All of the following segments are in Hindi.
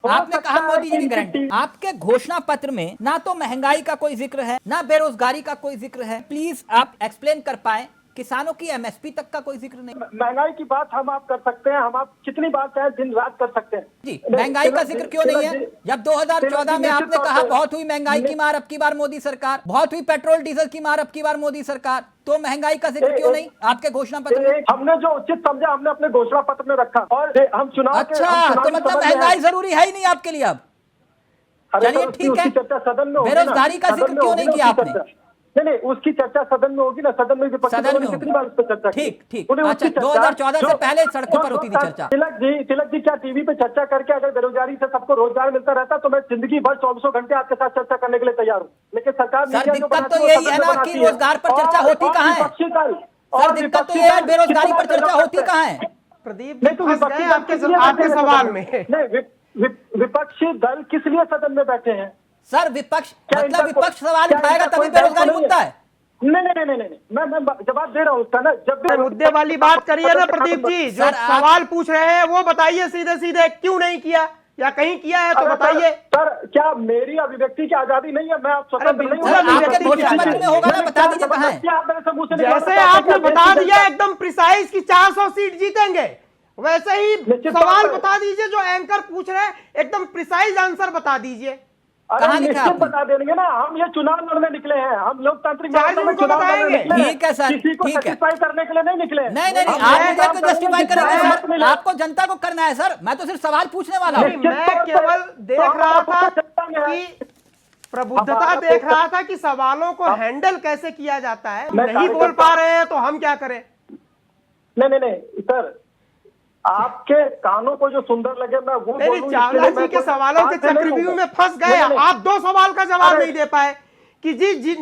आपने कहा मोदी जी की गारंटी, आपके घोषणा पत्र में ना तो महंगाई का कोई जिक्र है ना बेरोजगारी का कोई जिक्र है। प्लीज आप एक्सप्लेन कर पाए, किसानों की एमएसपी तक का कोई जिक्र नहीं। महंगाई की बात हम आप कर सकते हैं, हम आप कितनी बार चाहे दिन रात कर सकते हैं जी, महंगाई का जिक्र क्यों नहीं है? जब 2014 में आपने कहा बहुत हुई महंगाई की मार अब की बार मोदी सरकार, बहुत हुई पेट्रोल डीजल की मार अब की बार मोदी सरकार, तो महंगाई का जिक्र क्यों नहीं आपके घोषणा पत्र में? हमने जो उचित समझा हमने अपने घोषणा पत्र में रखा और हम चुनाव अच्छा, तो मतलब महंगाई जरूरी है ही नहीं आपके लिए अब? चलिए ठीक है, बेरोजगारी का जिक्र क्यों नहीं किया आपने? नहीं, उसकी चर्चा सदन में होगी ना, सदन में विपक्षी दलों ने कितनी बार उस पर चर्चा की? ठीक। अच्छा, 2014 से पहले सड़कों पर होती थी चर्चा। तिलक जी क्या टीवी पे चर्चा करके अगर बेरोजगारी से सबको रोजगार मिलता रहता तो मैं जिंदगी भर 24 घंटे आपके साथ चर्चा करने के लिए तैयार हूँ, लेकिन सरकार दिक्कत तो यही है ना कि रोजगार पर चर्चा होती कहाँ है? सर दिक्कत तो ये है, बेरोजगारी पर चर्चा होती कहाँ है? प्रदीप आपके सवाल में विपक्षी दल किस लिए सदन में बैठे हैं? सर विपक्ष मतलब विपक्ष सवाल उठाएगा तभी बेरोजगारी मुद्दा है। नहीं, मैं जवाब दे रहा हूँ उसका ना। जब भी मुद्दे वाली बात करिए ना प्रदीप जी, जो सवाल पूछ रहे हैं वो बताइए सीधे सीधे, क्यों नहीं किया या कहीं किया है तो बताइए। सर क्या मेरी अभिव्यक्ति की आजादी नहीं है? मैं आप स्वतंत्र नहीं हूँ? आपके घोषणा पत्र में होगा ना, बता दीजिए कहाँ है। जैसे आपने बता दिया एकदम प्रिसाइज की 400 सीट जीतेंगे, वैसे ही सवाल बता दीजिए जो एंकर पूछ रहे हैं, एकदम प्रिसाइज आंसर बता दीजिए। कहाँ लिखा है? बता देंगे ना, हम ये चुनाव लड़ने निकले हैं, हम लोकतांत्रिक ठीक है सर, किसी को सेटिस्फाई करने के लिए नहीं निकले। नहीं आप मुझे तो जस्टिफाई करेंगे सर, आपको जनता को करना है सर, मैं तो सिर्फ सवाल पूछने वाला हूँ। मैं केवल देख रहा था कि प्रबुद्धता देख रहा था कि सवालों को हैंडल कैसे किया जाता है। नहीं बोल पा रहे हैं तो हम क्या करें? नहीं सर, आपके कानों को जो सुंदर लगे मैं वो बोलूं। चावला जी के सवालों के चक्रव्यूह में फंस गए। आप 2 सवाल का जवाब नहीं दे पाए कि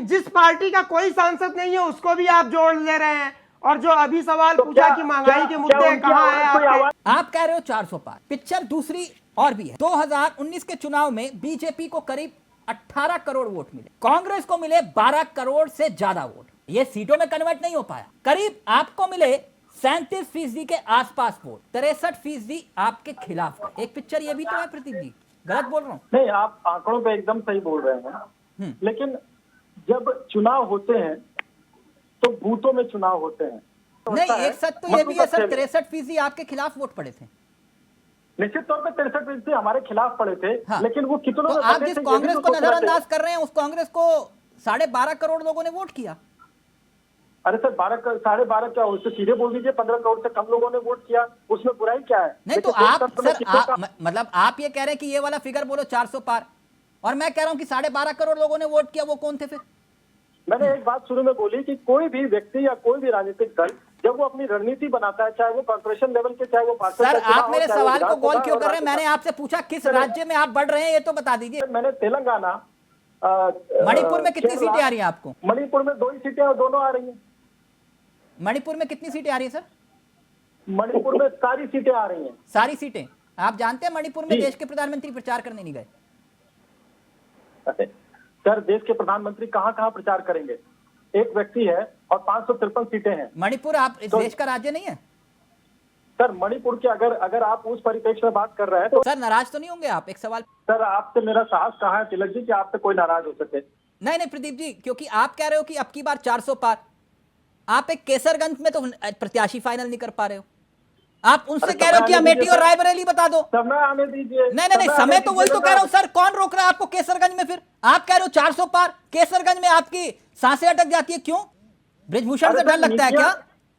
जिस पार्टी का कोई सांसद नहीं है उसको भी आप जोड़ ले रहे हैं, और जो अभी सवाल पूछा कि महंगाई के मुद्दे कहाँ है आपके? आप कह रहे हो 400 पार। पिक्चर दूसरी और भी है। 2019 के चुनाव में बीजेपी को करीब 18 करोड़ वोट मिले, कांग्रेस को मिले 12 करोड़ से ज्यादा वोट। ये सीटों में कन्वर्ट नहीं हो पाया। करीब आपको मिले 37% के आसपास वोट, 63% आपके खिलाफ का। एक पिक्चर ये भी तो है प्रदीप जी, गलत बोल रहा हूँ? नहीं, आप आंकड़ों पे एकदम सही बोल रहे हैं, लेकिन जब चुनाव होते हैं तो बूथों में चुनाव होते हैं। नहीं, एक सच तो ये भी है सर, 63% आपके खिलाफ वोट पड़े थे। निश्चित तौर पे 63% हमारे खिलाफ पड़े थे। हाँ। लेकिन वो कितनों तो आप जिस कांग्रेस को नजरअंदाज कर रहे हैं, उस कांग्रेस को 12.5 करोड़ लोगों ने वोट किया। अरे सर 12.5 क्या, उससे सीधे बोल दीजिए 15 करोड़ से कम लोगों ने वोट किया, उसमें बुराई क्या है? नहीं तो आप सर मतलब आप ये कह रहे हैं कि ये वाला फिगर बोलो 400 पार, और मैं कह रहा हूं कि 12.5 करोड़ लोगों ने वोट किया। वो कौन थे फिर? मैंने एक बात शुरू में बोली कि कोई भी व्यक्ति या कोई भी राजनीतिक दल जब वो अपनी रणनीति बनाता है, चाहे वो कॉर्पोरेशन लेवल के, चाहे वो सर आप मेरे सवाल को गोल क्यों कर रहे हैं? मैंने आपसे पूछा किस राज्य में आप बढ़ रहे हैं, ये तो बता दीजिए। मैंने तेलंगाना, मणिपुर में कितनी सीटें आ रही हैं आपको? मणिपुर में 2 ही सीटें और दोनों आ रही हैं। मणिपुर में कितनी सीटें आ रही है सर? मणिपुर में सारी सीटें आ रही हैं। सारी सीटें? आप जानते हैं मणिपुर में देश के प्रधानमंत्री प्रचार करने नहीं गए। सर देश के प्रधानमंत्री कहां प्रचार करेंगे? एक व्यक्ति है और 553 सीटें हैं। मणिपुर आप इस देश का राज्य नहीं है सर? मणिपुर के अगर आप उस परिप्रेक्ष्य में बात कर रहे हैं तो सर नाराज तो नहीं होंगे आप? एक सवाल सर, आपसे मेरा साहस कहाँ है तिलक जी कि आपसे कोई नाराज हो सके? नहीं प्रदीप जी, क्योंकि आप कह रहे हो कि अब की बार 400 पार। आप एक केसरगंज में तो प्रत्याशी फाइनल नहीं कर पा रहे हो। आप उनसे कह रहे हो कि अमेठी और रायबरेली बता दो। समय आने दीजिए। नहीं समय तो वही तो कह रहा हूं सर। कौन रोक रहा है आपको केसरगंज में? फिर आप कह रहे हो 400 पार, केसरगंज में आपकी सांसें अटक जाती है, क्यों? ब्रिजभूषण से डर लगता है क्या?